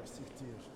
ميرسي كتير.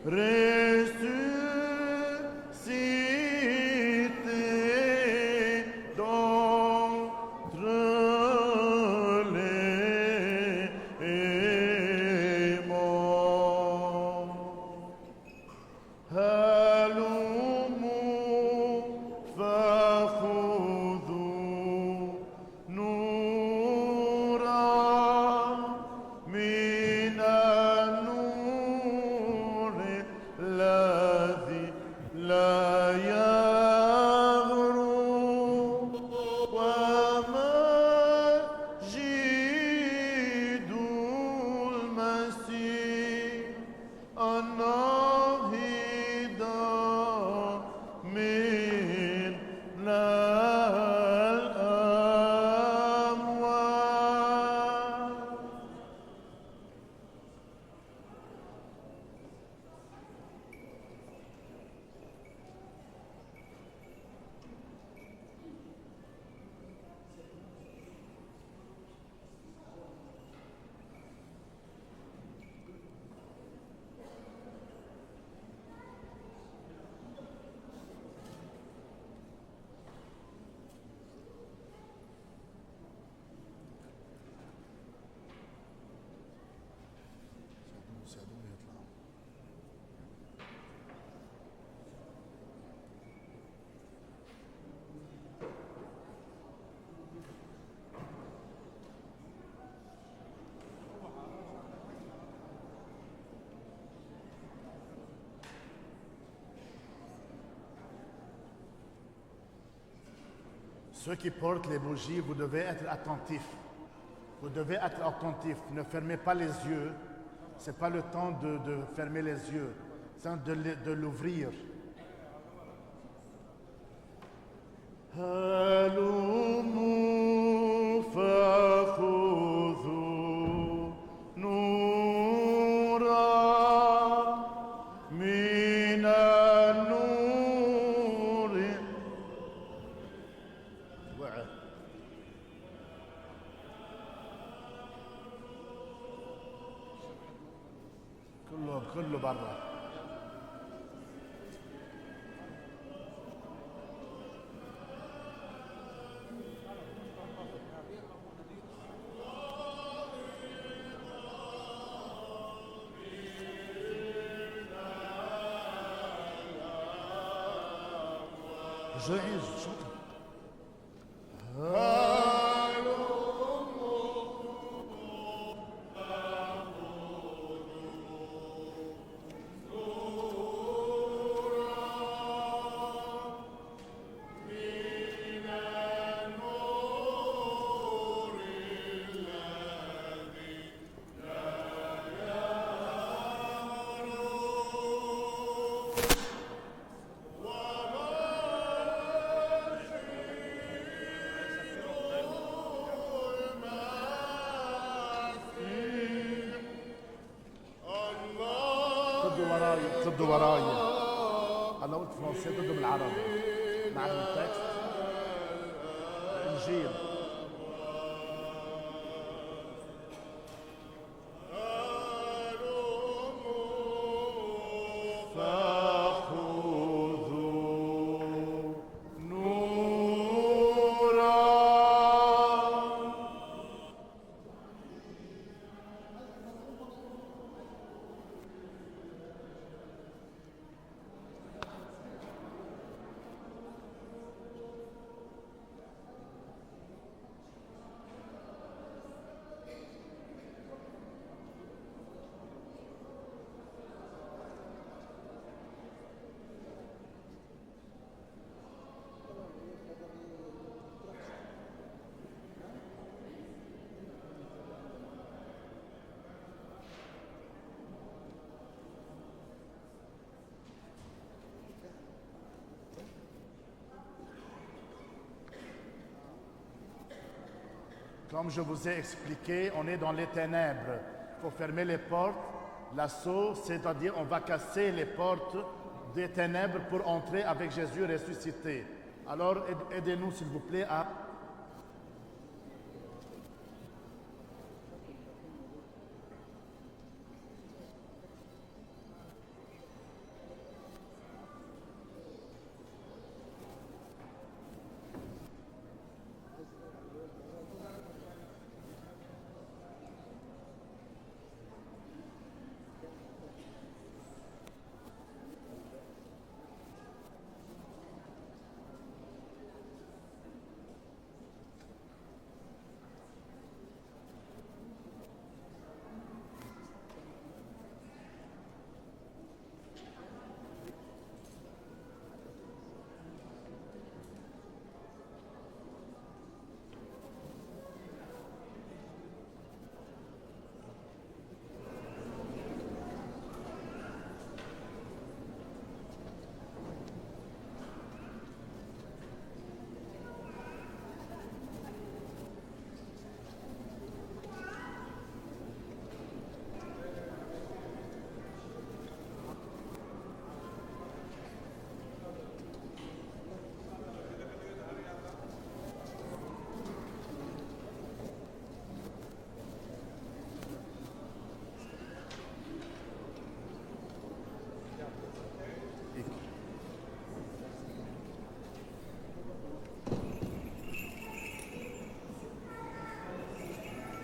Ressuscité. النور الذي لا يغرب ومجيد المسيح النهضة من الأموات. Ceux qui portent les bougies, vous devez être attentifs. Vous devez être attentifs. Ne fermez pas les yeux. Ce n'est pas le temps de fermer les yeux. C'est de l'ouvrir. هلموا فخذوا نورا من النور. وعى كله برا. جاهز شو ضدوا وراي. انا قلت فرنسي ضدوا بالعربي مع التكست الانجيل. Comme je vous ai expliqué, on est dans les ténèbres. Il faut fermer les portes. L'assaut, c'est-à-dire on va casser les portes des ténèbres pour entrer avec Jésus ressuscité. Alors aidez-nous s'il vous plaît à...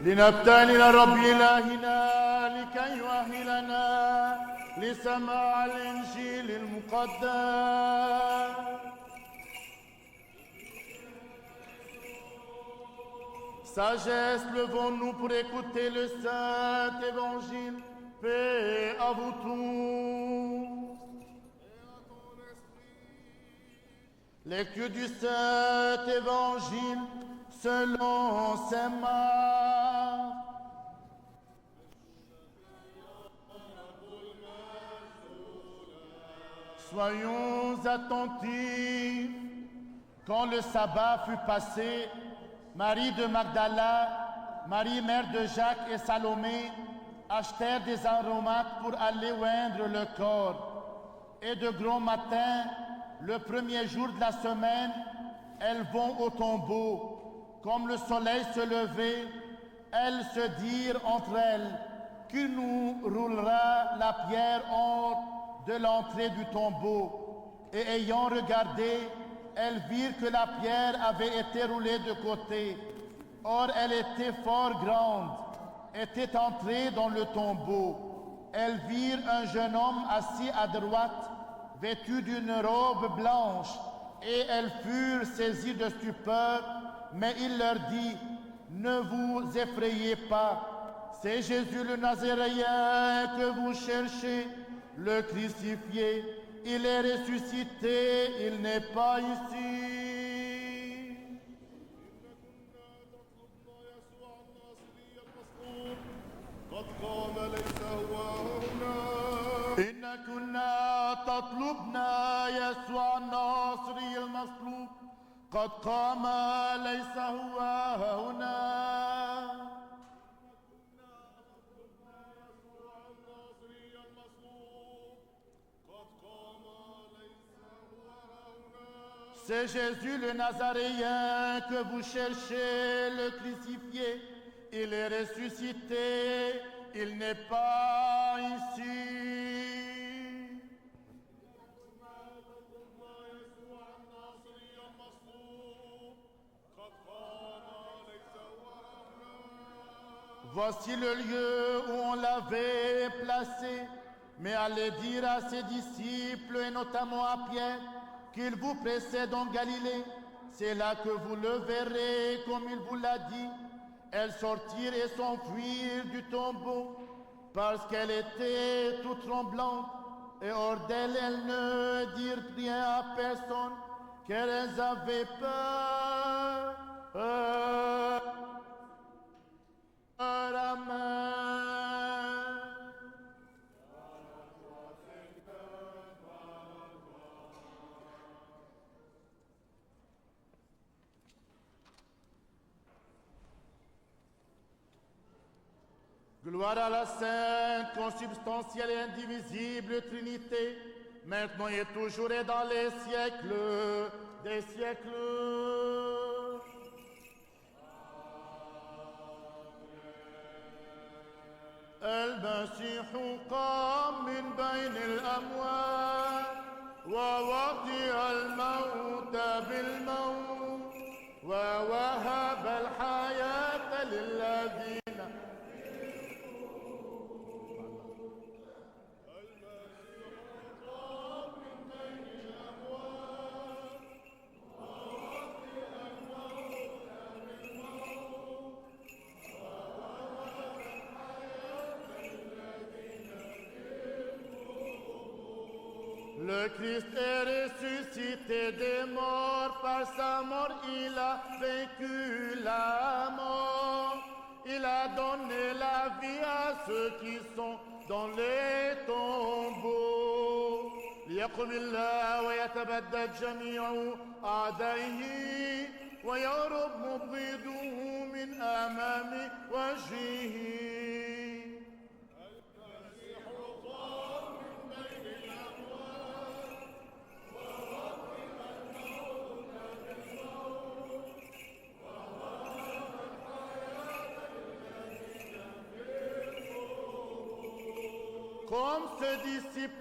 لنبتهل إلى رب إلهنا لكي يؤهلنا لسماع الإنجيل المقدس. Sagesse, levons-nous pour écouter le Saint Évangile. Paix à vous tous. Lecture du Saint Évangile selon saint Marc. Soyons attentifs. Quand le sabbat fut passé, Marie de Magdala, Marie mère de Jacques et Salomé achetèrent des aromates pour aller oindre le corps. Et de grand matin, le premier jour de la semaine, elles vont au tombeau. Comme le soleil se levait, elles se dirent entre elles: qui nous roulera la pierre hors de l'entrée du tombeau? Et ayant regardé, elles virent que la pierre avait été roulée de côté. Or, elle était fort grande, était entrée dans le tombeau. Elles virent un jeune homme assis à droite, vêtu d'une robe blanche, et elles furent saisies de stupeur, mais il leur dit: ne vous effrayez pas, c'est Jésus le Nazaréen que vous cherchez, le crucifié. Il est ressuscité, il n'est pas ici. إن كنا تطلبنا يسوع الناصري المصلوب قد قام ليس هو هنا. C'est Jésus le Nazaréen que vous cherchez, le crucifié. Il est ressuscité, il n'est pas ici. Voici le lieu où on l'avait placé, mais allez dire à ses disciples, et notamment à Pierre, qu'il vous précède en Galilée. C'est là que vous le verrez, comme il vous l'a dit. Elles sortirent et s'enfuirent du tombeau, parce qu'elle était toute tremblante. Et hors d'elle, elles ne dirent rien à personne, car elles avaient peur. Amen. Gloire à la sainte, consubstantielle et indivisible Trinité, maintenant et toujours et dans les siècles des siècles. المسيح قام من بين الأموات ووطئ الموت بالموت ووهب الحياة للذين Le Christ est ressuscité des morts, par sa mort il a vaincu la mort. Il a donné la vie à ceux qui sont dans les tombeaux. ليقم الله ويتبدد جميع أعدائه ويهرب مبغضه من أمام وجهه. Comme se dissipe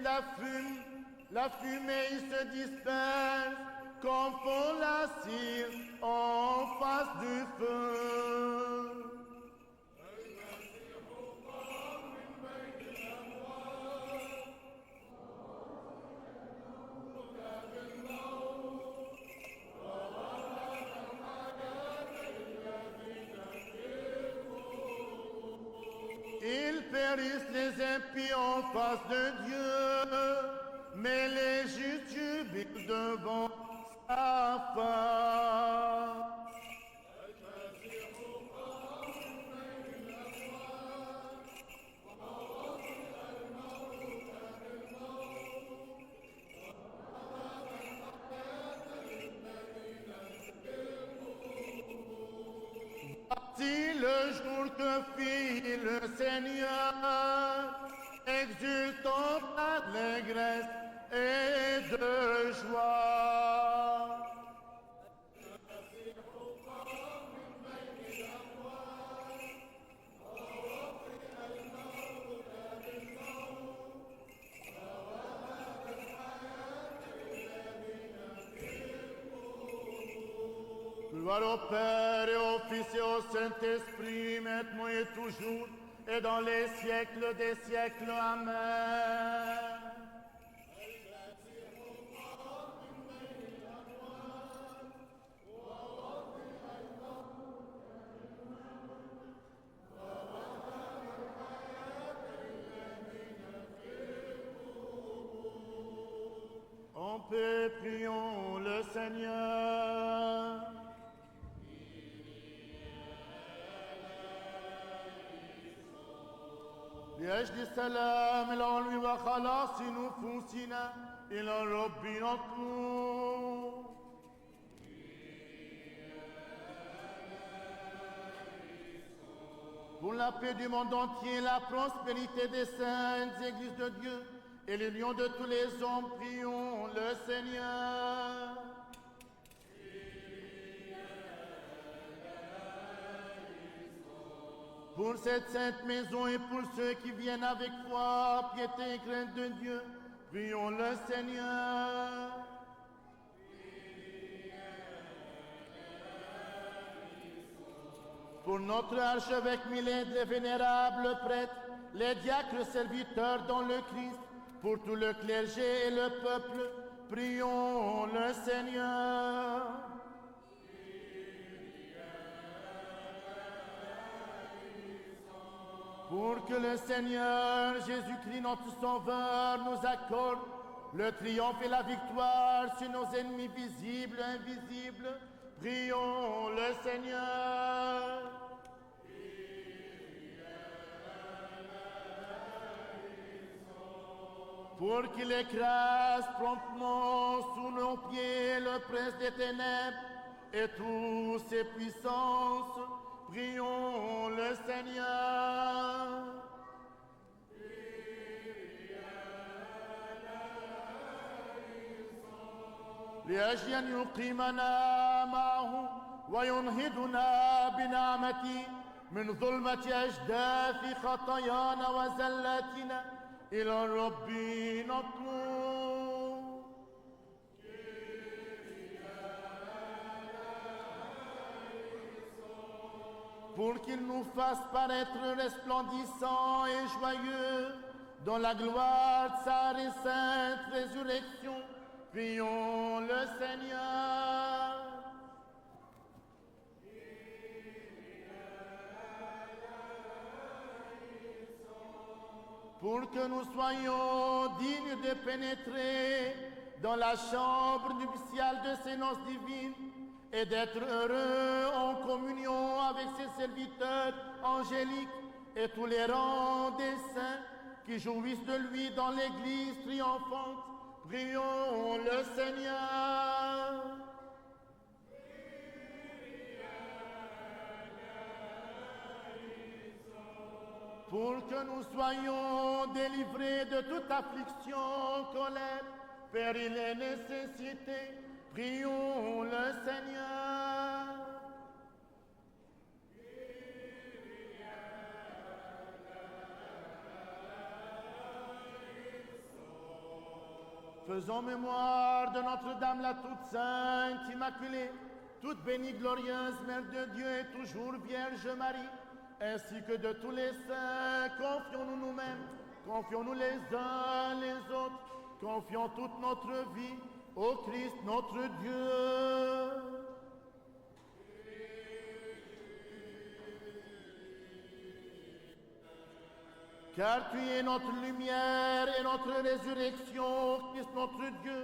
la fumée il se disperse, comme fond la cire en face du feu. impie en face de Dieu, mais les justes jubilent devant sa face. Si le jour que fit le Seigneur, exultant d'allégresse et de joie. Gloire au Père et au Fils et au Saint-Esprit, maintenant et toujours, et dans les siècles des siècles. Amen. En paix, prions le Seigneur. لأجل السلام العلوي وخلاص نفوسنا إلى الرب نطلب. Pour la paix du monde entier, la prospérité des saintes églises de Dieu et l'union de tous les hommes, prions le Seigneur. Pour cette sainte maison et pour ceux qui viennent avec foi, piété et crainte de Dieu, prions le Seigneur. Pour notre archevêque Milène, les vénérables prêtres, les diacres serviteurs dans le Christ, pour tout le clergé et le peuple, prions le Seigneur. Pour que le Seigneur Jésus-Christ, notre Sauveur, nous accorde le triomphe et la victoire sur nos ennemis visibles et invisibles, prions le Seigneur. Pour qu'il écrase promptement sous nos pieds le prince des ténèbres et toutes ses puissances, prions le Seigneur. لأجل أن يقيمنا معه وينهضنا بنعمته من ظلمة أجداث خطايانا وزلاتنا إلى الرب نطلب. Pour qu'il nous fasse paraître resplendissants et joyeux dans la gloire de sa sainte résurrection, prions le Seigneur. Pour que nous soyons dignes de pénétrer dans la chambre nuptiale de ces noces divines et d'être heureux en communion avec ses serviteurs angéliques et tous les rangs des saints qui jouissent de lui dans l'Église triomphante, prions le Seigneur. Pour que nous soyons délivrés de toute affliction, colère, péril et nécessité, prions le Seigneur. Faisons mémoire de Notre-Dame la toute sainte, immaculée, toute bénie, glorieuse, Mère de Dieu et toujours Vierge Marie, ainsi que de tous les saints. Confions-nous nous-mêmes, confions-nous les uns les autres, confions toute notre vie au Christ notre Dieu. Car tu es notre lumière et notre résurrection, Christ notre Dieu,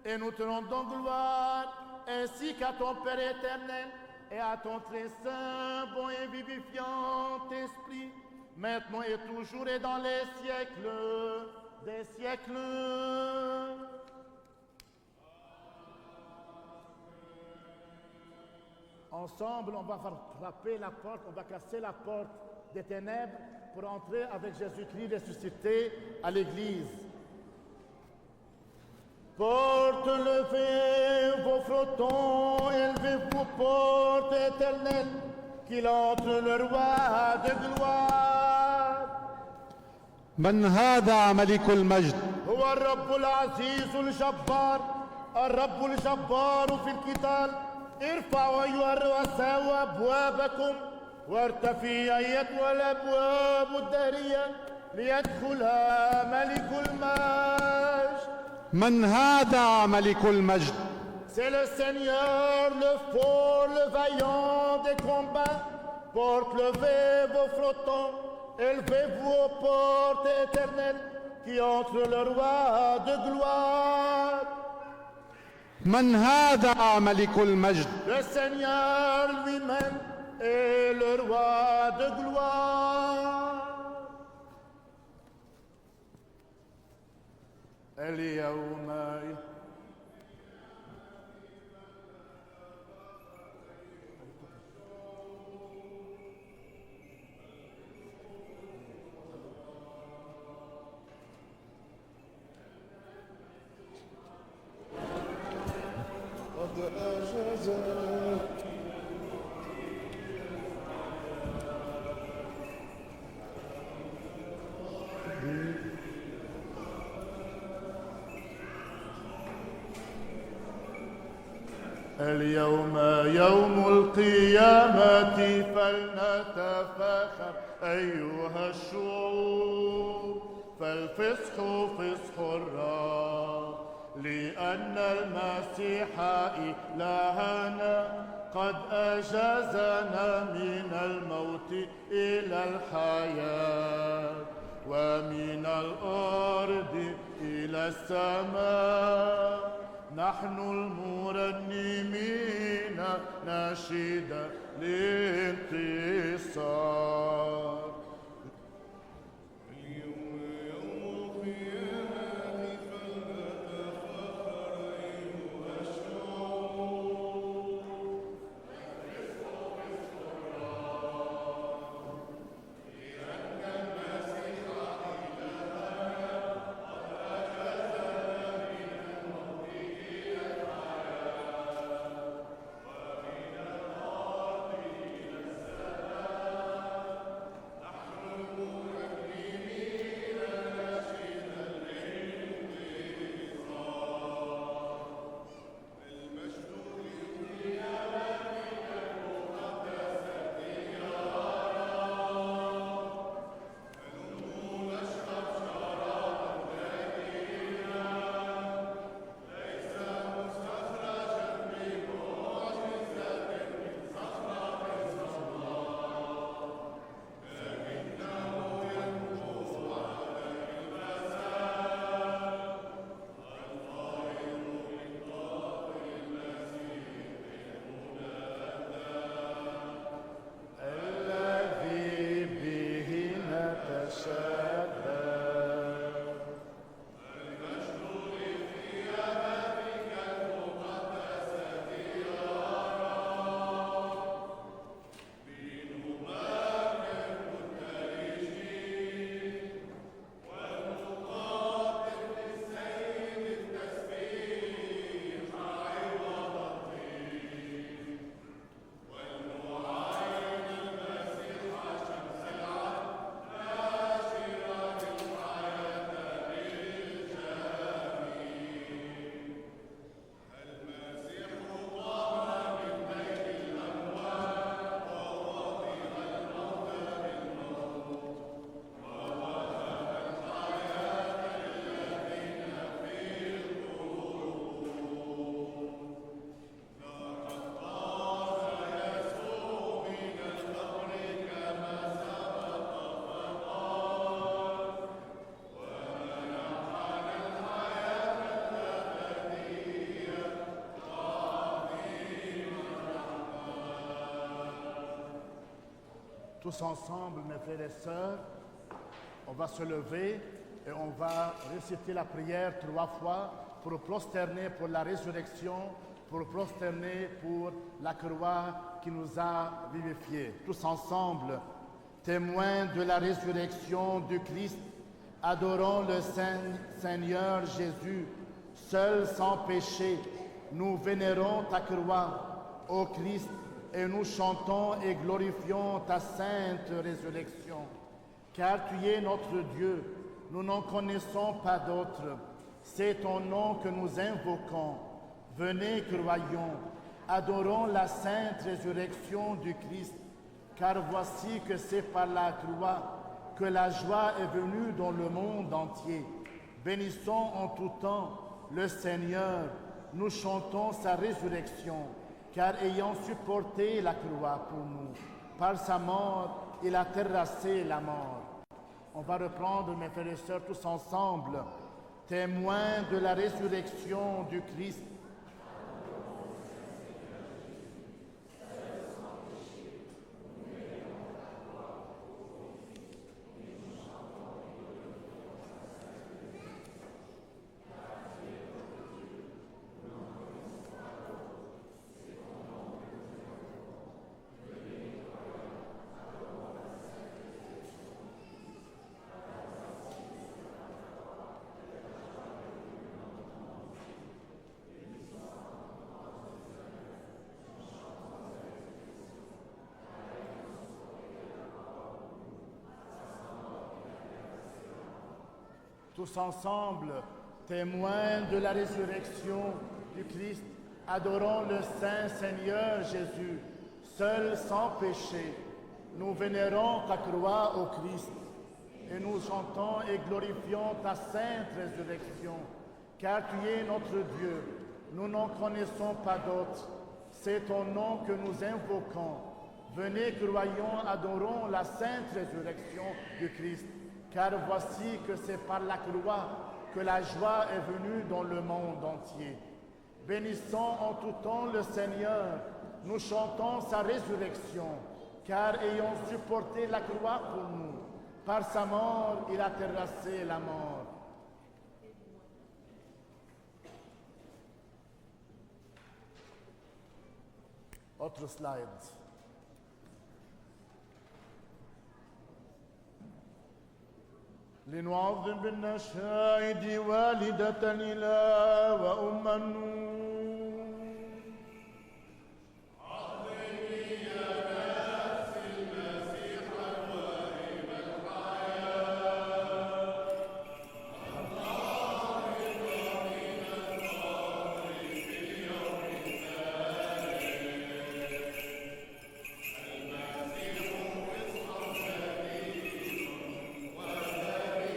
et nous te rendons gloire, ainsi qu'à ton Père éternel et à ton très saint, bon et vivifiant Esprit, maintenant et toujours et dans les siècles des siècles. Ensemble, on va frapper la porte, on va casser la porte des ténèbres pour entrer avec Jésus-Christ ressuscité à l'Église. Portes levées, vos frontons, élevez vos portes éternelles, qu'il entre le roi de gloire. من هذا ملك المجد؟ هو الرب العزيز الجبار، الرب الجبار في القتال. ارفعوا أيها الرؤساء أبوابكم، وارتفي أيتها الأبواب الدهرية، ليدخلها ملك المجد. من هذا ملك المجد؟ C'est le Seigneur, le fort, le vaillant des combats. Portes levez vos flottants, élevez-vous aux portes éternelles, qui entre le roi de gloire. من هذا ملك المجد؟ Le Seigneur lui-même est le roi de gloire. اليوم اليوم يوم القيامة فلنتفاخر أيها الشعوب، فالفصح فصح الرب، لأن المسيح إلهنا قد أجازنا من الموت إلى الحياة، ومن الأرض إلى السماء. نحن المرنمين نشيد الانتصار. اليوم يوم القيامة فلنتفاخر أيها الشعوب. لأن المسيح Tous ensemble, mes frères et sœurs, on va se lever et on va réciter la prière 3 fois pour prosterner pour la résurrection, pour prosterner pour la croix qui nous a vivifiés. Tous ensemble, témoins de la résurrection du Christ, adorons le Seigneur Jésus, seul sans péché. Nous vénérons ta croix, ô Christ, et nous chantons et glorifions ta sainte résurrection. Car tu es notre Dieu, nous n'en connaissons pas d'autre. C'est ton nom que nous invoquons. Venez, croyons, adorons la sainte résurrection du Christ, car voici que c'est par la croix que la joie est venue dans le monde entier. Bénissons en tout temps le Seigneur, nous chantons sa résurrection, car ayant supporté la croix pour nous, par sa mort, il a terrassé la mort. On va reprendre, mes frères et sœurs, tous ensemble, témoins de la résurrection du Christ. Tous ensemble, témoins de la résurrection du Christ, adorons le Saint Seigneur Jésus, seul sans péché. Nous vénérons ta croix, ô Christ, et nous chantons et glorifions ta sainte résurrection, car tu es notre Dieu. Nous n'en connaissons pas d'autre. C'est ton nom que nous invoquons. Venez, croyons, adorons la sainte résurrection du Christ. Car voici que c'est par la croix que la joie est venue dans le monde entier. Bénissons en tout temps le Seigneur, nous chantons sa résurrection, car ayant supporté la croix pour nous, par sa mort, il a terrassé la mort. Autre slide. لنعظم بالنشائد والدة الإله وأم النور. عظمي يا نفس المسيح الوهيب الحياة. الظاهر من القبر في اليوم الثاني. المسيح فصح جديد وذري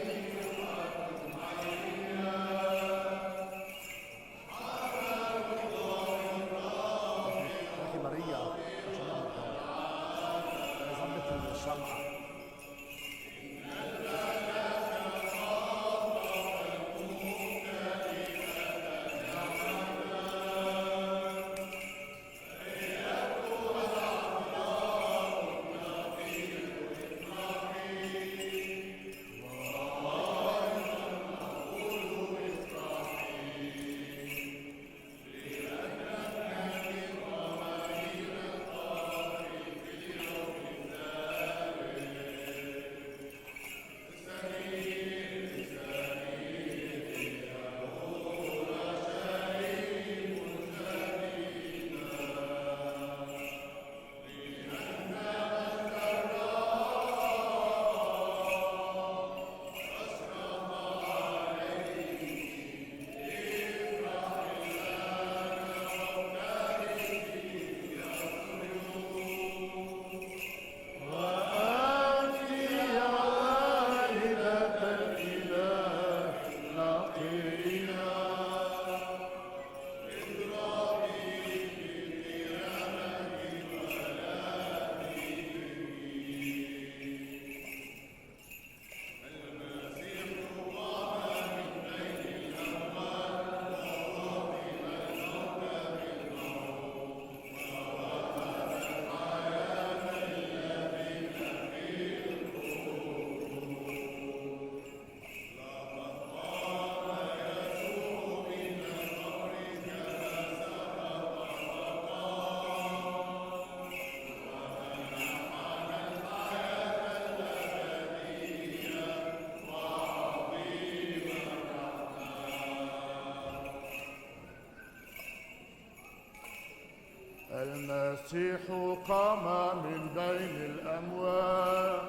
المسيح قام من بين الأموات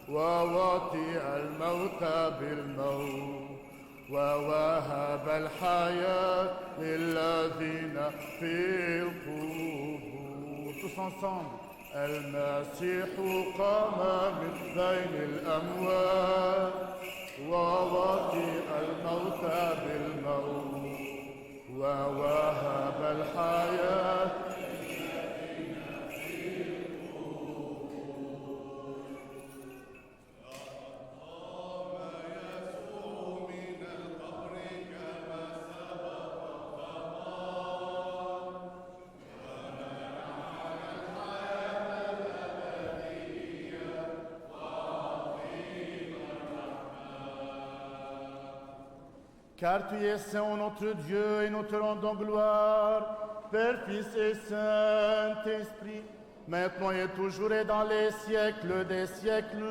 ووطئ الموت بالموت ووهب الحياة للذين في القبور. Tous ensemble. المسيح قام من بين الأموات ووطئ الموت بالموت ووهب الحياة. Car tu es Saint, notre Dieu, et nous te rendons gloire, Père, Fils et Saint-Esprit, maintenant et toujours et dans les siècles des siècles.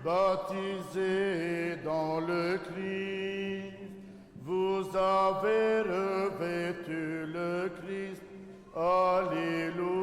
Baptisés dans le Christ, vous avez revêtu le Christ. Alléluia.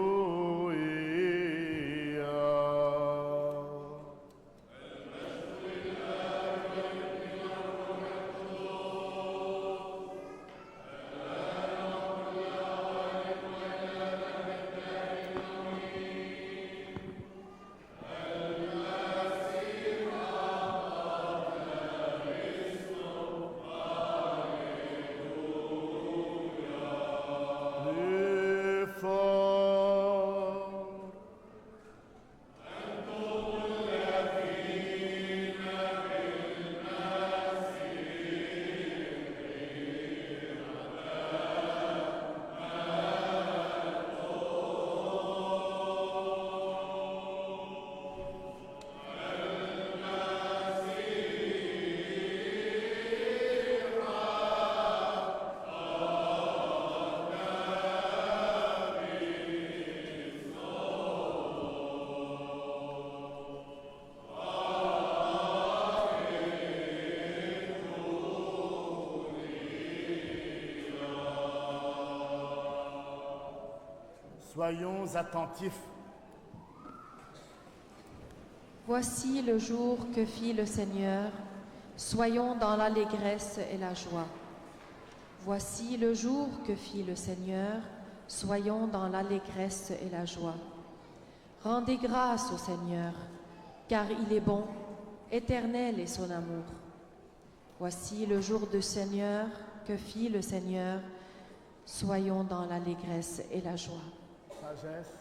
Soyons attentifs. Voici le jour que fit le Seigneur, soyons dans l'allégresse et la joie. Voici le jour que fit le Seigneur, soyons dans l'allégresse et la joie. Rendez grâce au Seigneur, car il est bon, éternel est son amour. Voici le jour du Seigneur, que fit le Seigneur, soyons dans l'allégresse et la joie. Sagesse.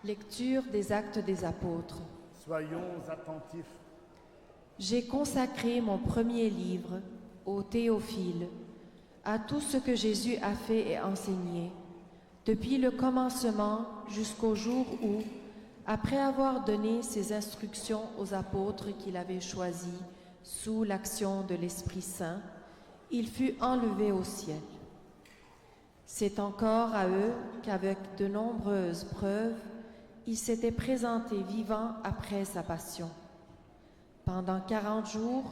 Lecture des Actes des Apôtres. Soyons attentifs. J'ai consacré mon premier livre, au Théophile, à tout ce que Jésus a fait et enseigné, depuis le commencement jusqu'au jour où, après avoir donné ses instructions aux apôtres qu'il avait choisis sous l'action de l'Esprit Saint, il fut enlevé au ciel. C'est encore à eux qu'avec de nombreuses preuves, il s'était présenté vivant après sa passion. Pendant 40 jours,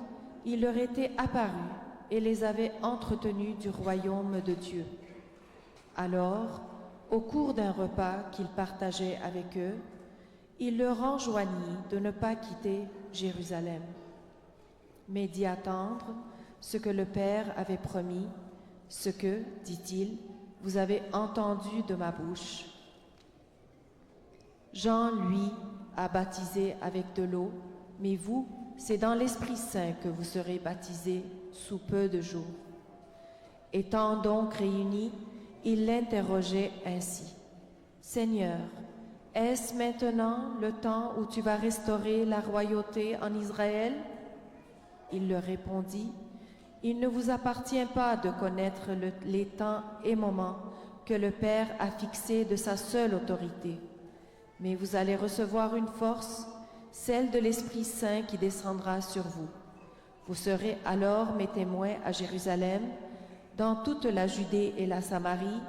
il leur était apparu et les avait entretenus du royaume de Dieu. Alors, au cours d'un repas qu'il partageait avec eux, il leur enjoignit de ne pas quitter Jérusalem, mais d'y attendre ce que le Père avait promis, ce que, dit-il, vous avez entendu de ma bouche. Jean, lui, a baptisé avec de l'eau, mais vous, c'est dans l'Esprit Saint que vous serez baptisés sous peu de jours. Étant donc réunis, ils l'interrogeaient ainsi. Seigneur, est-ce maintenant le temps où tu vas restaurer la royauté en Israël? Il leur répondit, il ne vous appartient pas de connaître les temps et moments que le Père a fixés de sa seule autorité. Mais vous allez recevoir une force, celle de l'Esprit Saint qui descendra sur vous. Vous serez alors mes témoins à Jérusalem, dans toute la Judée et la Samarie,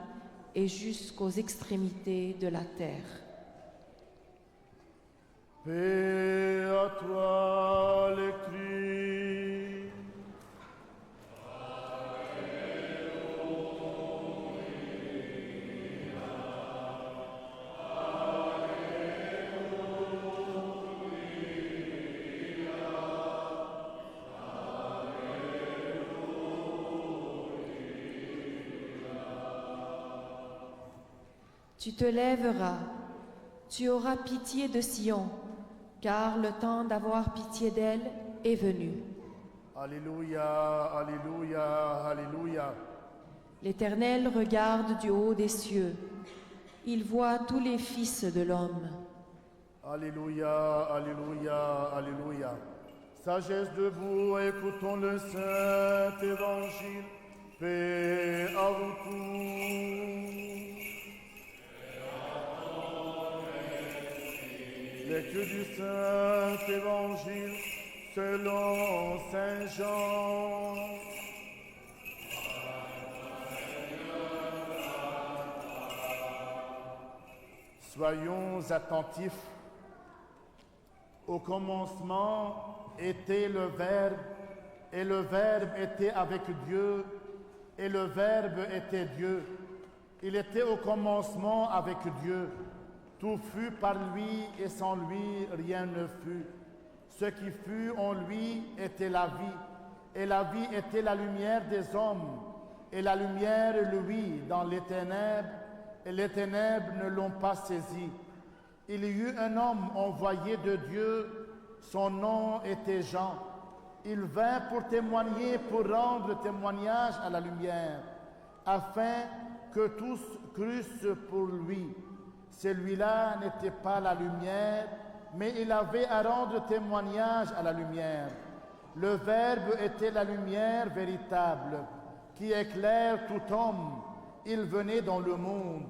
et jusqu'aux extrémités de la terre. Paix à toi, le Christ. Tu te lèveras, tu auras pitié de Sion, car le temps d'avoir pitié d'elle est venu. Alléluia, alléluia, alléluia. L'Éternel regarde du haut des cieux, il voit tous les fils de l'homme. Alléluia, alléluia, alléluia. Sagesse debout, écoutons le Saint Évangile. Paix à vous tous. Lecture du Saint Évangile selon Saint Jean. Soyons attentifs. Au commencement était le Verbe, et le Verbe était avec Dieu, et le Verbe était Dieu. Il était au commencement avec Dieu. Tout fut par lui, et sans lui, rien ne fut. Ce qui fut en lui était la vie, et la vie était la lumière des hommes. Et la lumière luit dans les ténèbres, et les ténèbres ne l'ont pas saisi. Il y eut un homme envoyé de Dieu, son nom était Jean. Il vint pour témoigner, pour rendre témoignage à la lumière, afin que tous crussent pour lui. Celui-là n'était pas la lumière, mais il avait à rendre témoignage à la lumière. Le Verbe était la lumière véritable, qui éclaire tout homme. Il venait dans le monde.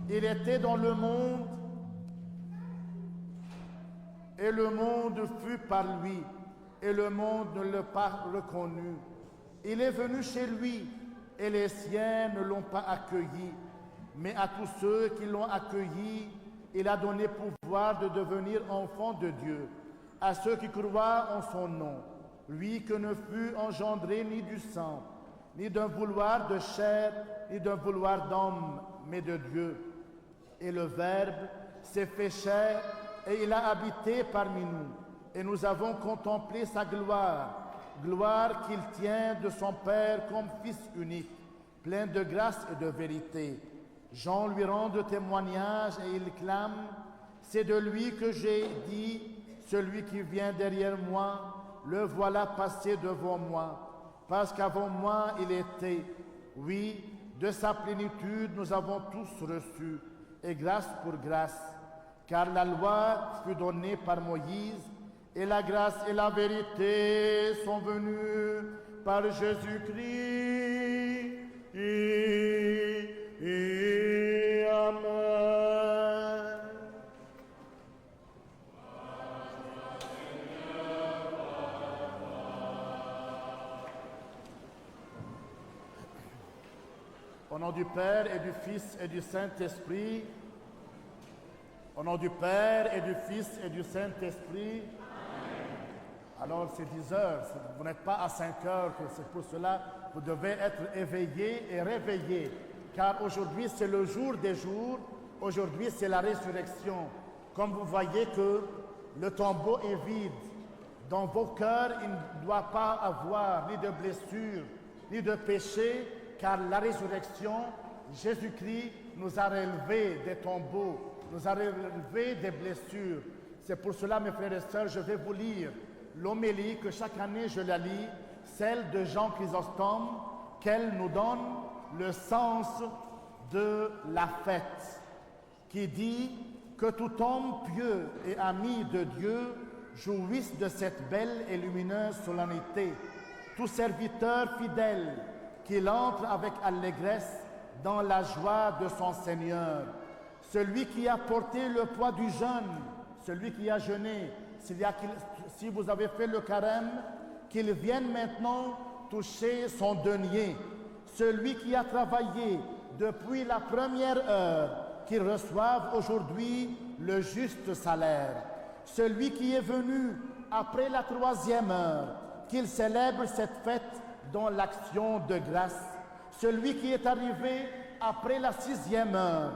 Il était dans le monde, et le monde fut par lui, et le monde ne l'a pas reconnu. Il est venu chez lui, et les siens ne l'ont pas accueilli. Mais à tous ceux qui l'ont accueilli, il a donné pouvoir de devenir enfants de Dieu, à ceux qui croient en son nom, lui que ne fut engendré ni du sang, ni d'un vouloir de chair, ni d'un vouloir d'homme, mais de Dieu. Et le Verbe s'est fait chair, et il a habité parmi nous, et nous avons contemplé sa gloire, gloire qu'il tient de son Père comme Fils unique, plein de grâce et de vérité. Jean lui rend témoignage et il clame, c'est de lui que j'ai dit, celui qui vient derrière moi, le voilà passé devant moi, parce qu'avant moi il était. Oui, de sa plénitude nous avons tous reçu, et grâce pour grâce, car la loi fut donnée par Moïse, et la grâce et la vérité sont venues par Jésus-Christ. Amen. Au nom du Père et du Fils et du Saint-Esprit, au nom du Père et du Fils et du Saint-Esprit. Alors c'est 10 heures, vous n'êtes pas à 5 heures, c'est pour cela que vous devez être éveillés et réveillés. Car aujourd'hui c'est le jour des jours, aujourd'hui c'est la résurrection. Comme vous voyez que le tombeau est vide, dans vos cœurs il ne doit pas avoir ni de blessures, ni de péché, car la résurrection, Jésus-Christ nous a relevés des tombeaux, nous a relevés des blessures. C'est pour cela, mes frères et sœurs, je vais vous lire l'homélie que chaque année je la lis, celle de Jean Chrysostome, qu'elle nous donne le sens de la fête, qui dit que tout homme pieux et ami de Dieu jouisse de cette belle et lumineuse solennité, tout serviteur fidèle qu'il entre avec allégresse dans la joie de son Seigneur, celui qui a porté le poids du jeûne, celui qui a jeûné, si vous avez fait le carême, qu'il vienne maintenant toucher son denier, celui qui a travaillé depuis la première heure, qu'il reçoive aujourd'hui le juste salaire, celui qui est venu après la 3e heure, qu'il célèbre cette fête dans l'action de grâce, celui qui est arrivé après la 6e heure,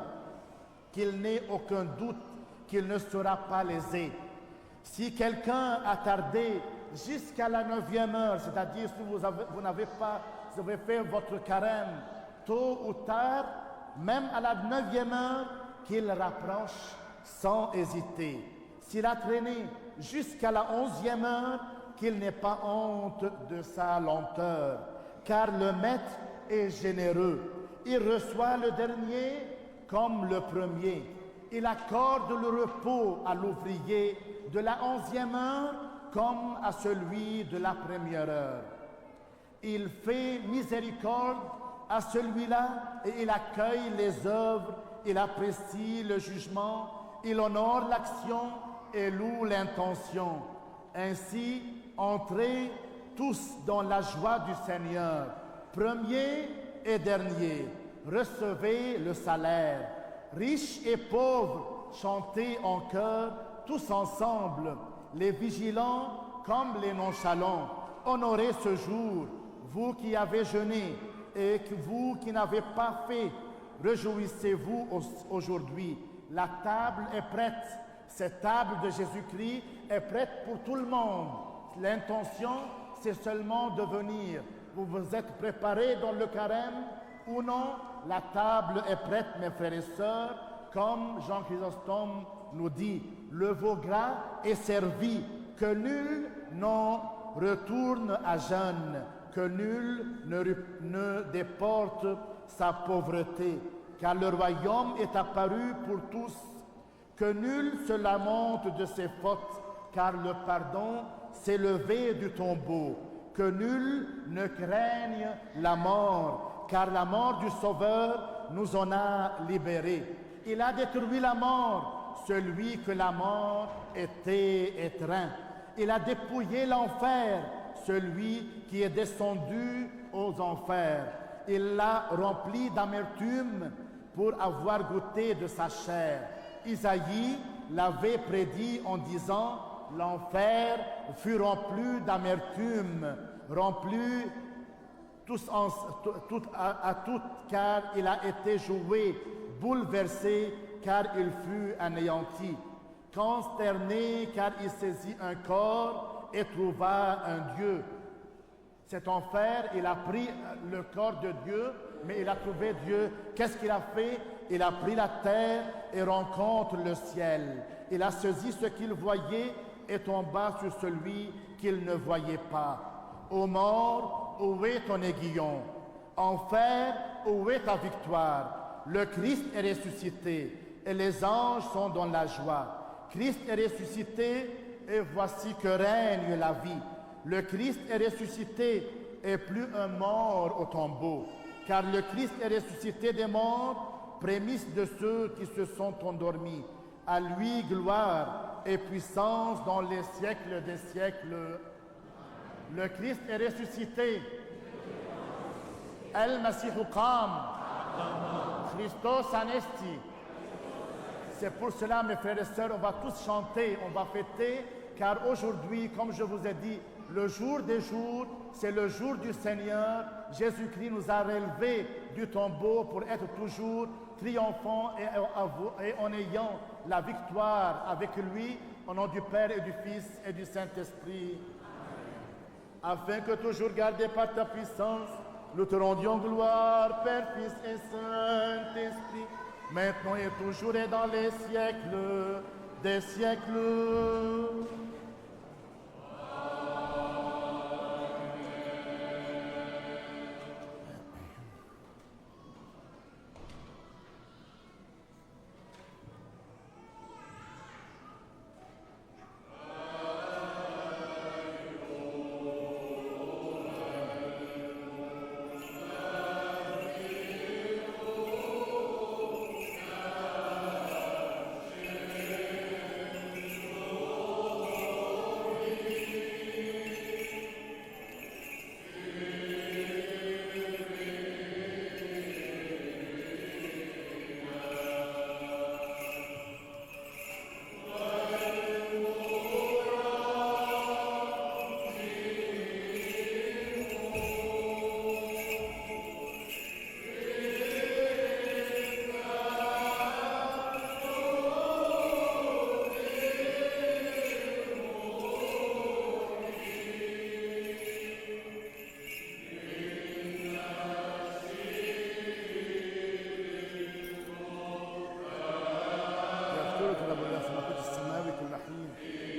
qu'il n'ait aucun doute qu'il ne sera pas lésé. Si quelqu'un a tardé jusqu'à la 9e heure, c'est-à-dire si vous avez fait votre carême tôt ou tard, même à la 9e heure, qu'il rapproche sans hésiter. S'il a traîné jusqu'à la 11e heure, qu'il n'ait pas honte de sa lenteur, car le Maître est généreux. Il reçoit le dernier comme le premier. Il accorde le repos à l'ouvrier de la 11e heure comme à celui de la première heure. Il fait miséricorde à celui-là et il accueille les œuvres, il apprécie le jugement, il honore l'action et loue l'intention. Ainsi, entrez tous dans la joie du Seigneur, premier et dernier, recevez le salaire. Riches et pauvres, chantez en chœur, tous ensemble, les vigilants comme les nonchalants. Honorez ce jour, vous qui avez jeûné, et vous qui n'avez pas fait, réjouissez-vous aujourd'hui. La table est prête. Cette table de Jésus-Christ est prête pour tout le monde. L'intention, c'est seulement de venir. Vous vous êtes préparés dans le carême ou non? La table est prête, mes frères et sœurs, comme Jean Chrysostome nous dit. Le veau gras est servi, que nul n'en retourne à jeûne, que nul ne déporte sa pauvreté, car le royaume est apparu pour tous, que nul se lamente de ses fautes, car le pardon s'est levé du tombeau, que nul ne craigne la mort, car la mort du Sauveur nous en a libérés. Il a détruit la mort, celui que la mort était étreint. Il a dépouillé l'enfer, celui qui est descendu aux enfers. Il l'a rempli d'amertume pour avoir goûté de sa chair. Isaïe l'avait prédit en disant: l'enfer fut rempli d'amertume, rempli à tout, car il a été joué, bouleversé, car il fut anéanti, consterné, car il saisit un corps et trouva un Dieu. Cet enfer, il a pris le corps de Dieu, mais il a trouvé Dieu. Qu'est-ce qu'il a fait? Il a pris la terre et rencontre le ciel. Il a saisi ce qu'il voyait et tomba sur celui qu'il ne voyait pas. Ô mort, où est ton aiguillon? Enfer, où est ta victoire? Le Christ est ressuscité et les anges sont dans la joie. Christ est ressuscité et voici que règne la vie. Le Christ est ressuscité et plus un mort au tombeau, car le Christ est ressuscité des morts, prémisse de ceux qui se sont endormis. À lui gloire et puissance dans les siècles des siècles. Le Christ est ressuscité. El Masihu Qam. Christos Anesti. C'est pour cela, mes frères et sœurs, on va tous chanter, on va fêter, car aujourd'hui, comme je vous ai dit, le jour des jours, c'est le jour du Seigneur. Jésus-Christ nous a relevés du tombeau pour être toujours triomphants et en ayant la victoire avec lui, au nom du Père et du Fils et du Saint-Esprit. Afin que toujours gardés par ta puissance, Nous te rendions gloire, Père, Fils et Saint-Esprit, maintenant et toujours et dans les siècles des siècles.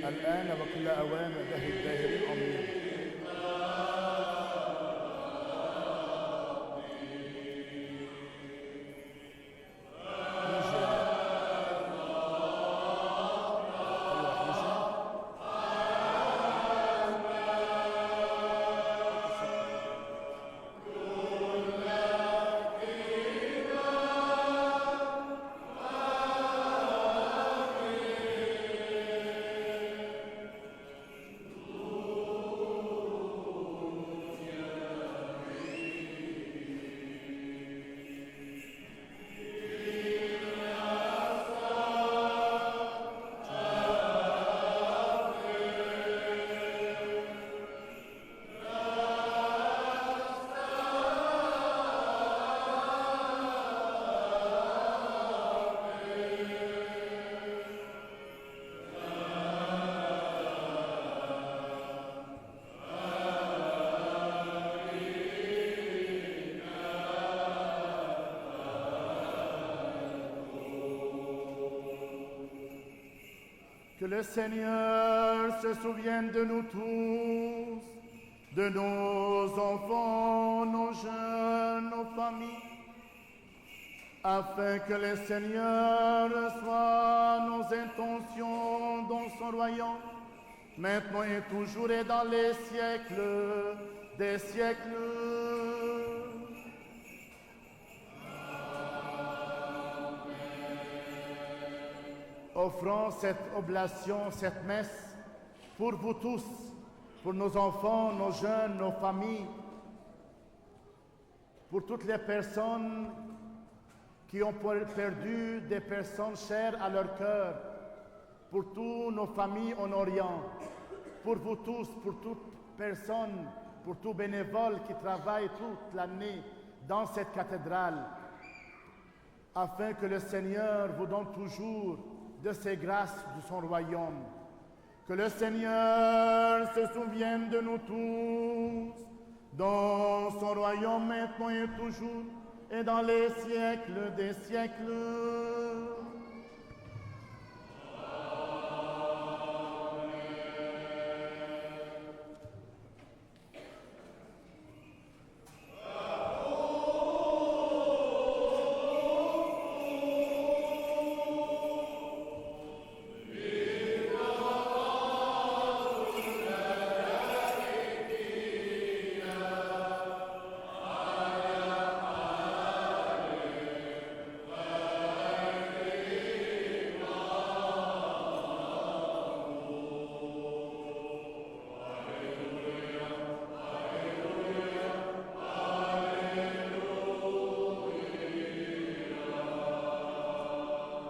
الآن وكل أوان دهر الداهرين آمين. Que le Seigneur se souvienne de nous tous, de nos enfants, nos jeunes, nos familles, afin que le Seigneur reçoive nos intentions dans son royaume, maintenant et toujours et dans les siècles des siècles. Offrons cette oblation, cette messe, pour vous tous, pour nos enfants, nos jeunes, nos familles, pour toutes les personnes qui ont perdu des personnes chères à leur cœur, pour toutes nos familles en Orient, pour vous tous, pour toute personne, pour tout bénévole qui travaille toute l'année dans cette cathédrale, afin que le Seigneur vous donne toujours de ses grâces de son royaume. Que le Seigneur se souvienne de nous tous, dans son royaume maintenant et toujours, et dans les siècles des siècles.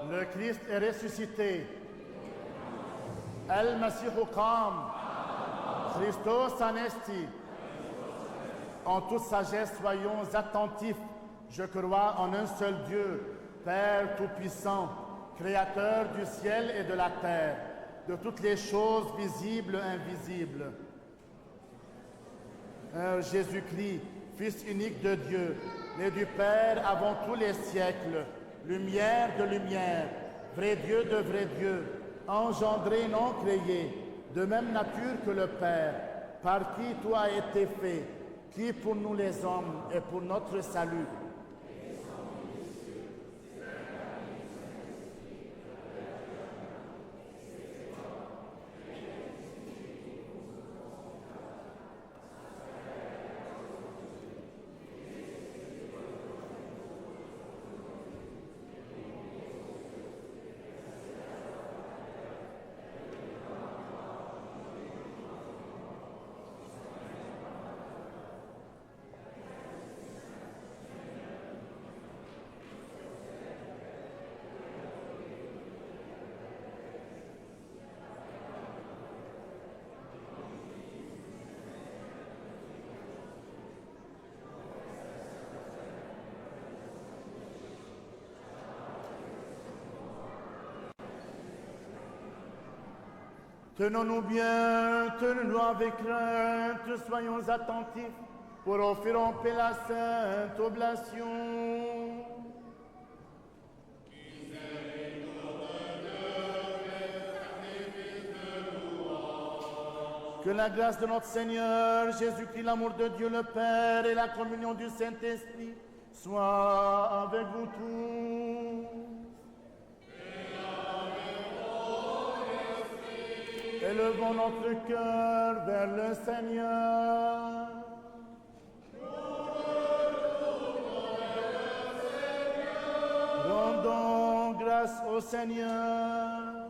Le Christ est ressuscité. El-Masihu Qam. Christos anesti. En toute sagesse, soyons attentifs. Je crois en un seul Dieu, Père Tout-Puissant, Créateur du ciel et de la terre, de toutes les choses visibles et invisibles. Jésus-Christ, Fils unique de Dieu, né du Père avant tous les siècles, lumière de lumière, vrai Dieu de vrai Dieu, engendré, non créé, de même nature que le Père, par qui toi as été fait, qui pour nous les hommes et pour notre salut. Tenons-nous bien, tenons-nous avec crainte, soyons attentifs pour offrir en paix la sainte oblation. Que la grâce de notre Seigneur Jésus-Christ, l'amour de Dieu le Père et la communion du Saint-Esprit soient avec vous tous. Élevons notre cœur vers le Seigneur. Rendons grâce au Seigneur.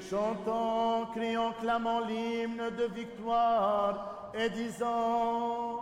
Chantons, crions, clamons l'hymne de victoire et disons: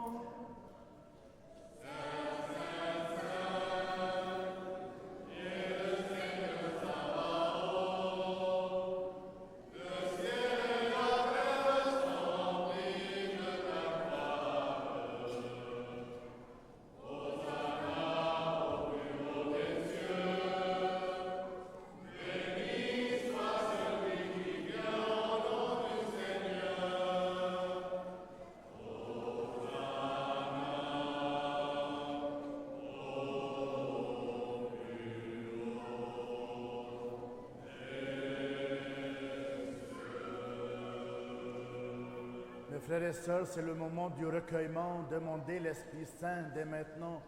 Mes frères et sœurs, c'est le moment du recueillement. Demandez l'Esprit Saint dès maintenant.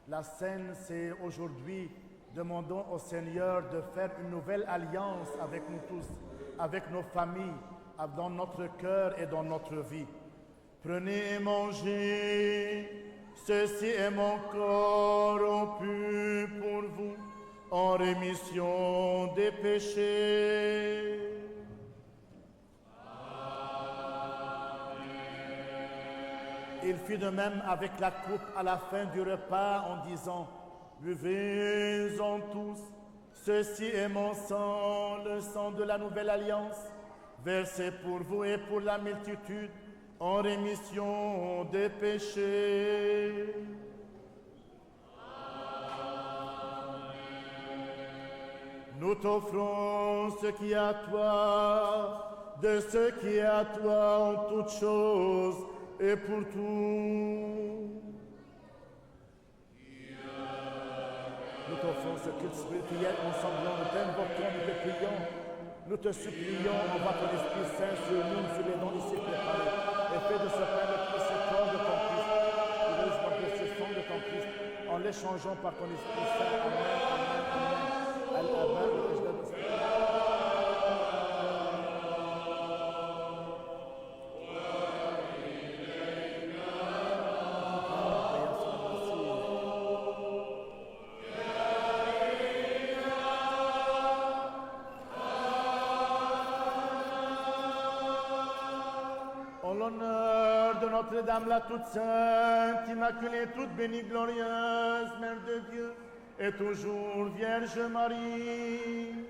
La scène, c'est aujourd'hui. Demandons au Seigneur de faire une nouvelle alliance avec nous tous, avec nos familles, dans notre cœur et dans notre vie. Prenez et mangez. Ceci est mon corps rompu pour vous en rémission des péchés. Il fit de même avec la coupe à la fin du repas en disant: buvez-en tous, ceci est mon sang, le sang de la nouvelle alliance, versé pour vous et pour la multitude en rémission des péchés. Nous t'offrons ce qui est à toi, de ce qui est à toi en toutes choses et pour tout. Nous t'offrons ce culte spirituel ensemble, nous t'invoquons, nous te prions, nous te supplions, envoie ton Esprit Saint sur nous, sur les dons ici préparés, et fais de ce pain le précieux corps de ton Christ, le précieux sang de ton Christ, en l'échangeant par ton Esprit Saint. Amen, amen, amen. Notre-Dame la toute sainte, immaculée, toute bénie, glorieuse, Mère de Dieu, et toujours Vierge Marie.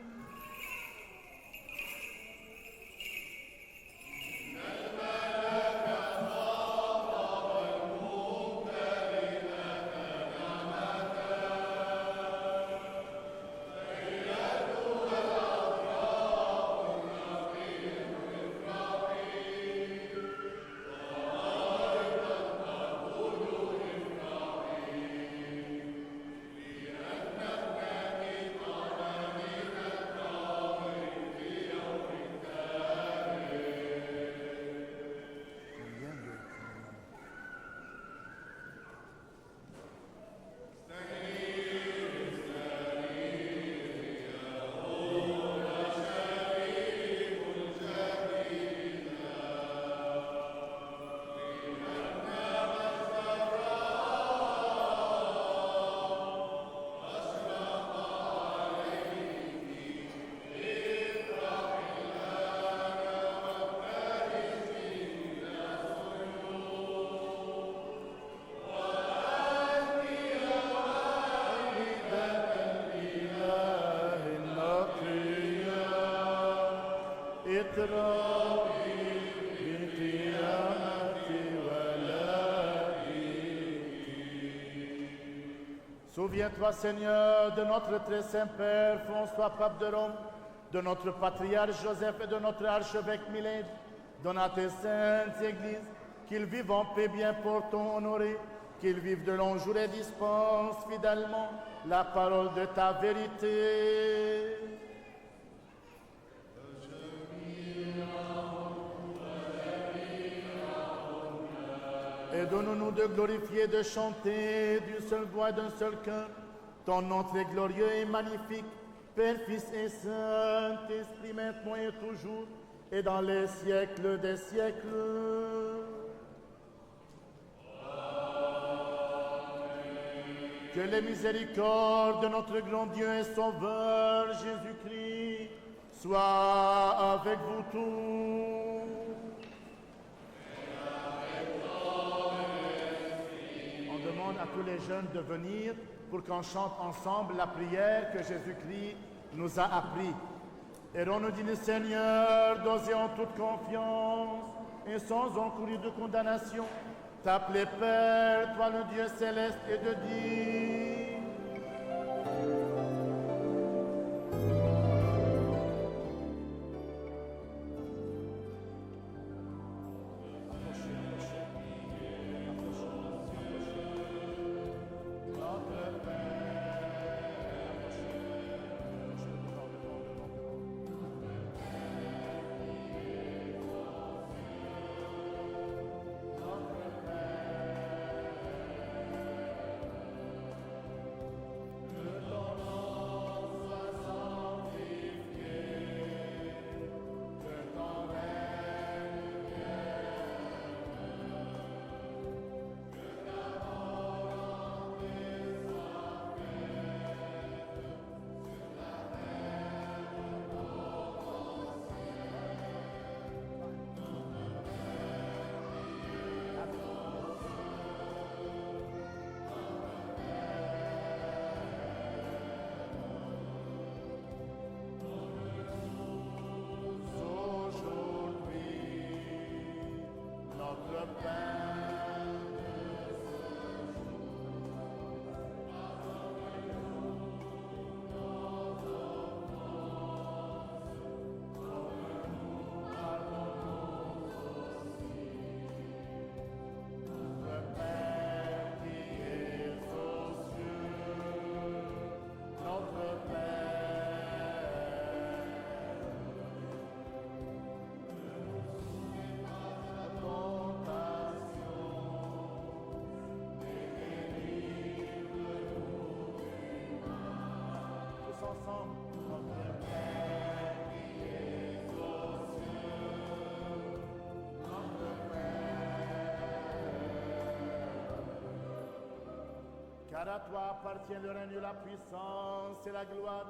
إترابي بقيامتي ولادي. Souviens-toi, Seigneur, de notre très saint Père François, pape de Rome, de notre patriarche Joseph et de notre archevêque Milène. Donne à tes saintes églises qu'ils vivent en paix bien portant honoré, qu'ils vivent de longs jours et dispensent fidèlement la parole de ta vérité. Et donne-nous de glorifier, de chanter d'une seule voix et d'un seul cœur ton nom très glorieux et magnifique, Père, Fils et Saint-Esprit, maintenant et toujours, et dans les siècles des siècles. Que les miséricordes de notre grand Dieu et Sauveur Jésus-Christ soient avec vous tous. On demande à tous les jeunes de venir pour qu'on chante ensemble la prière que Jésus-Christ nous a appris. Et on nous dit, Seigneur, d'oser en toute confiance et sans encourir de condamnation, t'appeler Père, toi le Dieu céleste, et de dire: Car à toi appartient le règne, la puissance et la gloire,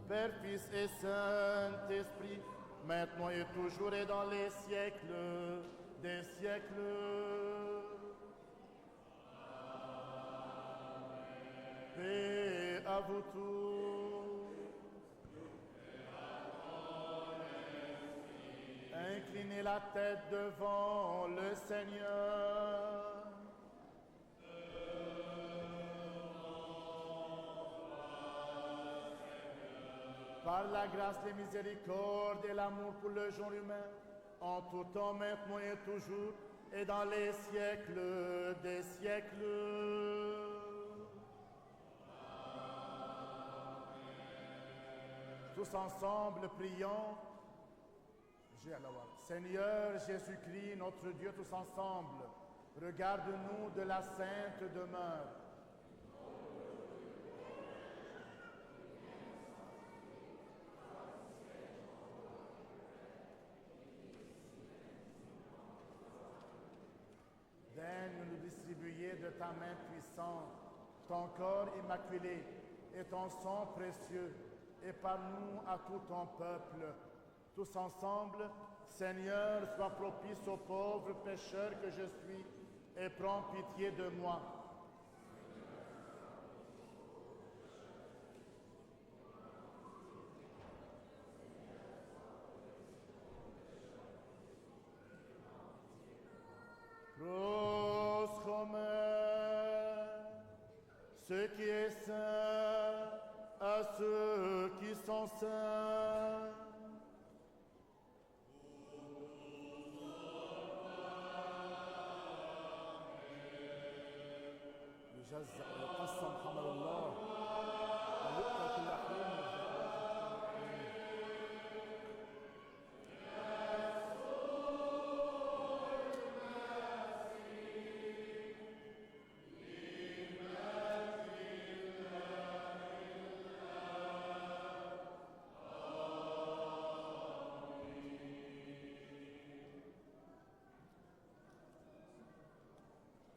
Père, Fils et Saint-Esprit, maintenant et toujours et dans les siècles des siècles. Paix à vous tous. Inclinez la tête devant le Seigneur. Par la grâce, les miséricordes et l'amour pour le genre humain, en tout temps, maintenant et toujours, et dans les siècles des siècles. Tous ensemble, prions. Seigneur Jésus-Christ, notre Dieu, tous ensemble, regarde-nous de la sainte demeure. Daigne nous distribuer de ta main puissante ton corps immaculé et ton sang précieux, et par nous à tout ton peuple. Tous ensemble, Seigneur, sois propice au pauvre pécheur que je suis, et prends pitié de moi. قسم حمل الله ويؤتى كل حين.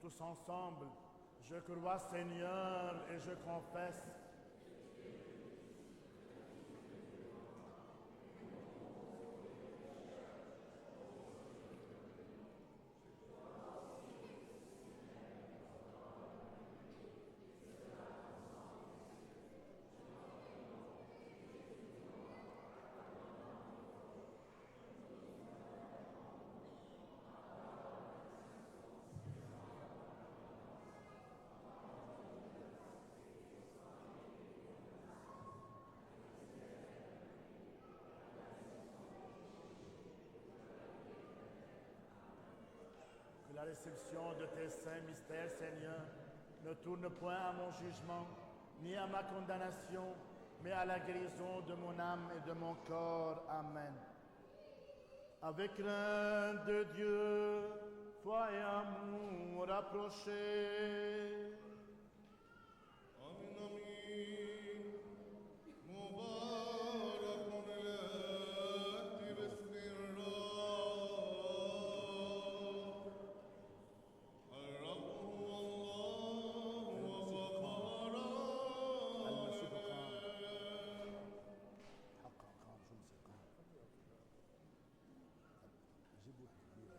Tous ensemble, je crois Seigneur et je confesse que la réception de tes saints mystères, Seigneur, ne tourne point à mon jugement, ni à ma condamnation, mais à la guérison de mon âme et de mon corps. Amen. Avec crainte de Dieu, foi et amour rapprochés. آمين آمين مبارك الآتي باسم الرب الرب هو الله وغفر المسيح قام حقا قام شو مسيح قام جيب واحد كبير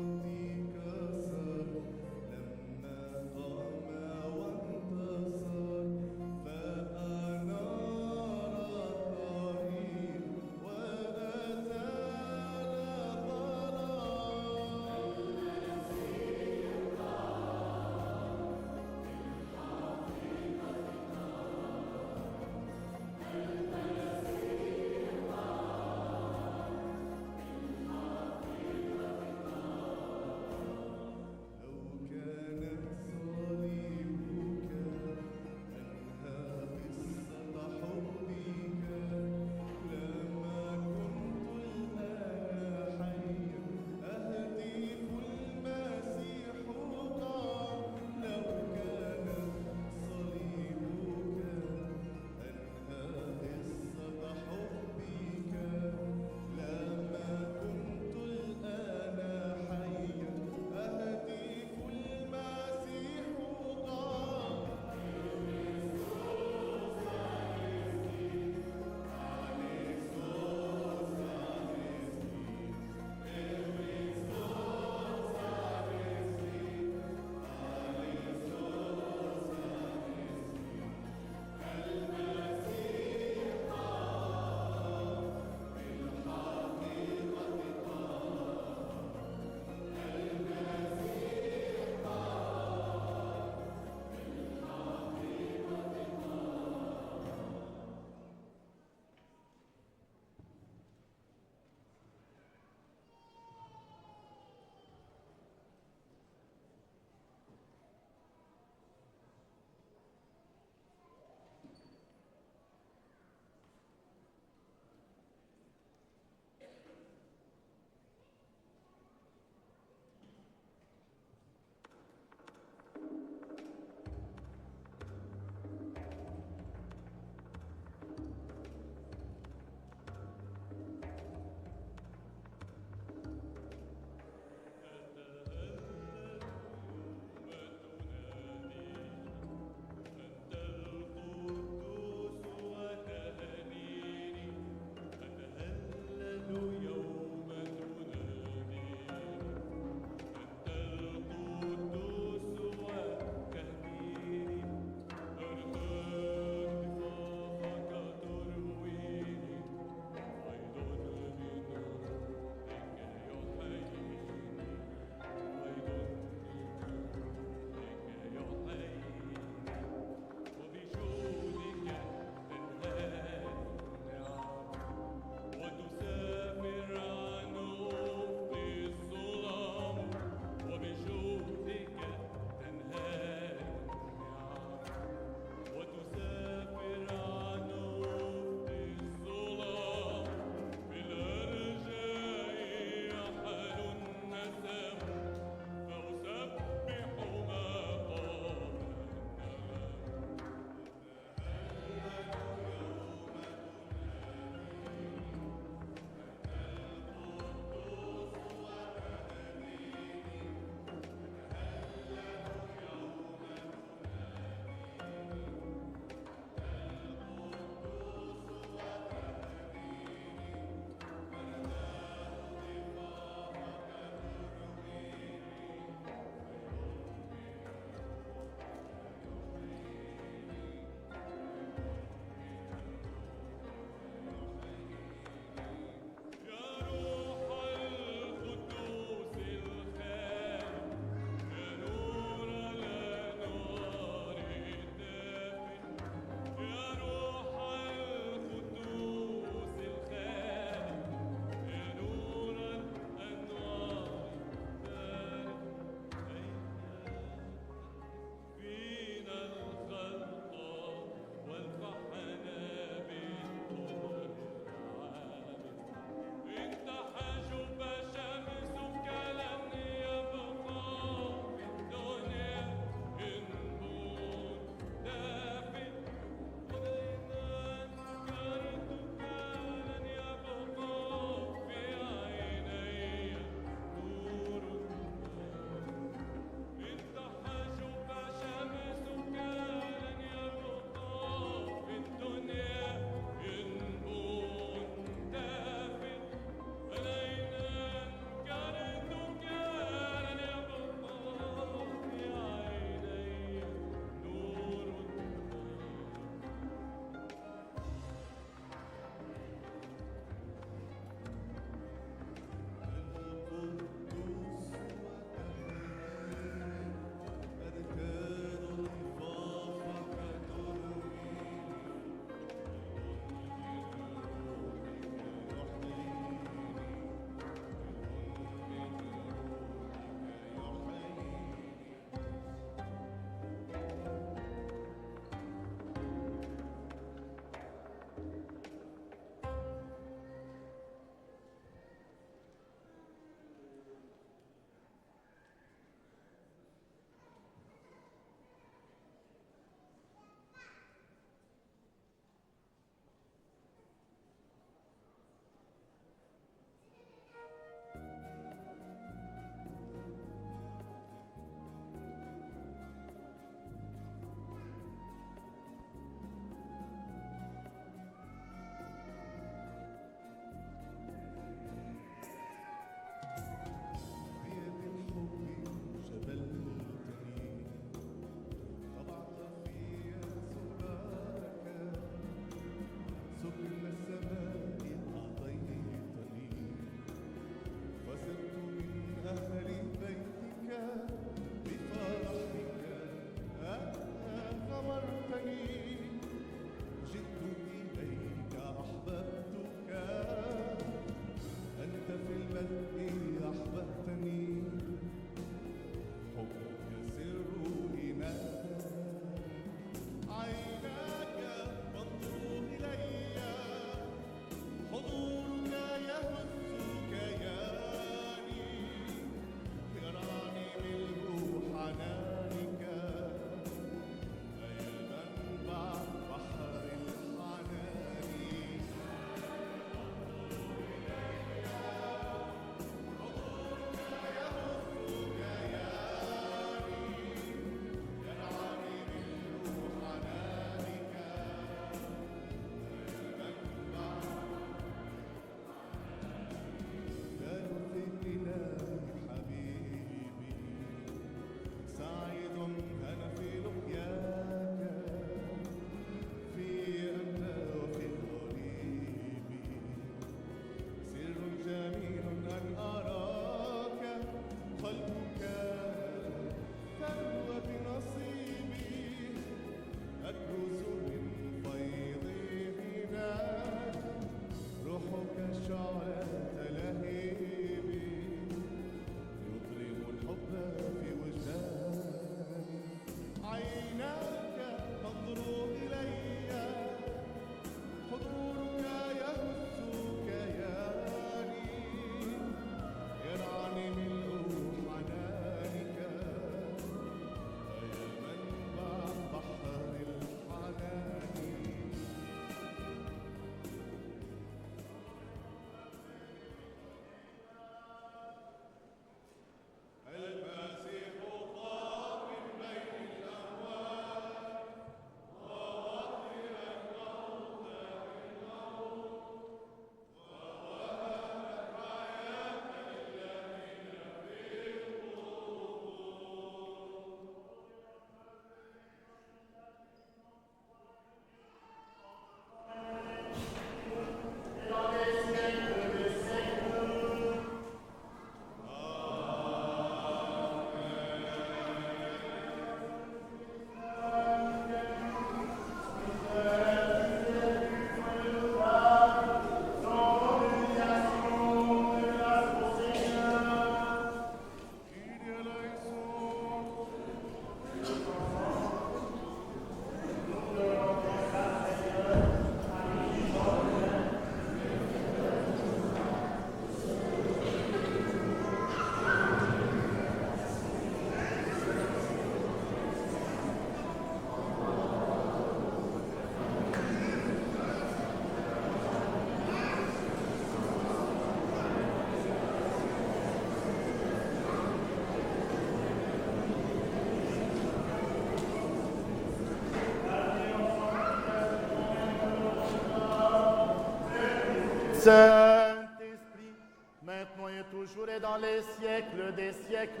Saint-Esprit, maintenant et toujours et dans les siècles des siècles.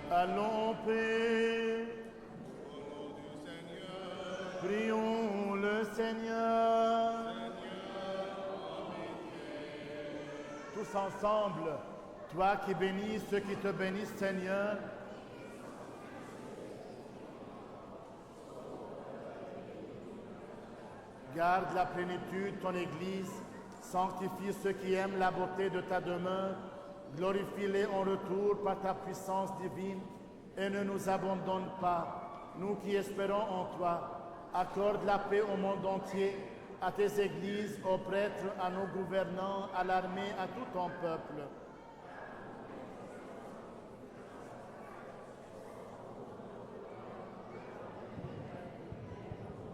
Allons en paix. Prions le Seigneur. Tous ensemble, toi qui bénis ceux qui te bénissent, Seigneur. Garde la plénitude, ton Église. Sanctifie ceux qui aiment la beauté de ta demeure. Glorifie-les en retour par ta puissance divine et ne nous abandonne pas, nous qui espérons en toi. Accorde la paix au monde entier, à tes églises, aux prêtres, à nos gouvernants, à l'armée, à tout ton peuple.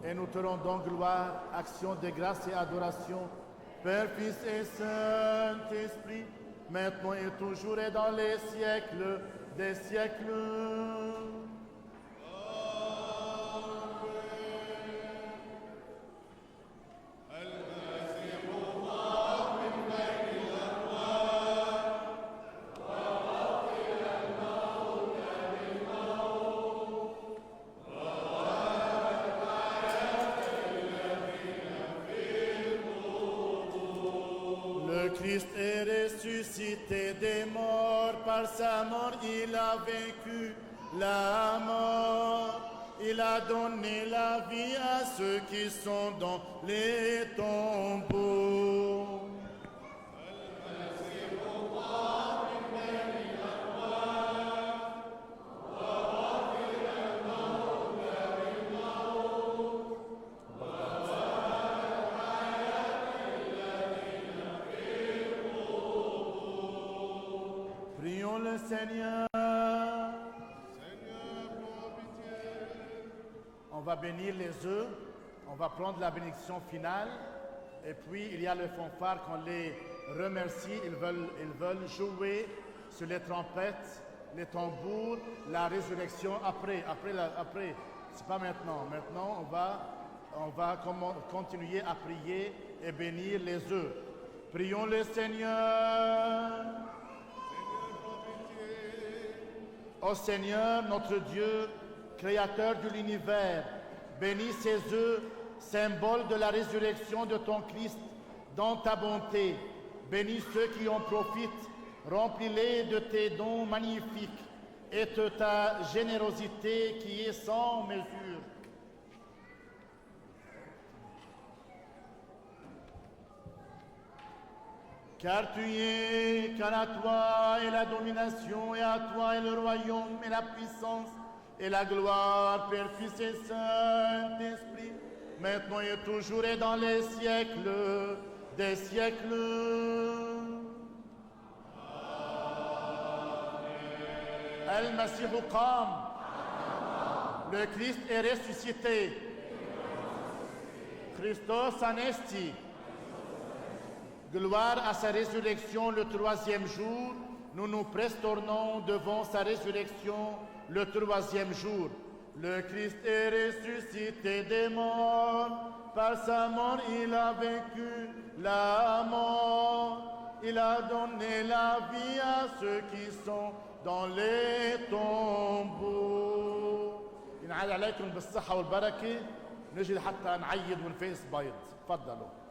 Et nous te rendons gloire, action de grâce et adoration, Père, Fils et Saint-Esprit, maintenant et toujours et dans les siècles des siècles. Le Christ est ressuscité des morts, par sa mort il a vaincu la mort. Il a donné la vie à ceux qui sont dans les tombeaux. Prions le Seigneur. On va bénir les œufs, on va prendre la bénédiction finale, et puis il y a le fanfare qu'on les remercie, ils veulent jouer sur les trompettes, les tambours, la résurrection après, c'est pas maintenant. Maintenant on va continuer à prier et bénir les œufs. Prions le Seigneur. Ô Seigneur, notre Dieu, Créateur de l'univers, bénis ces œufs, symbole de la résurrection de ton Christ, dans ta bonté. Bénis ceux qui en profitent, remplis-les de tes dons magnifiques et de ta générosité qui est sans mesure. Car à toi est la domination, et à toi est le royaume, et la puissance, et la gloire, Père, Fils et Saint-Esprit, maintenant et toujours et dans les siècles des siècles. Al-Masih Qam. Le Christ est ressuscité. Christos Anesti. Gloire à sa résurrection le troisième jour. Nous nous prosternons devant sa résurrection le troisième jour. Le Christ est ressuscité des morts. Par sa mort, il a vaincu la mort. Il a donné la vie à ceux qui sont dans les tombeaux. ينعاد عليكم بالصحة والبركة. نجي حتى نعيد ونفيس بيض. تفضلوا.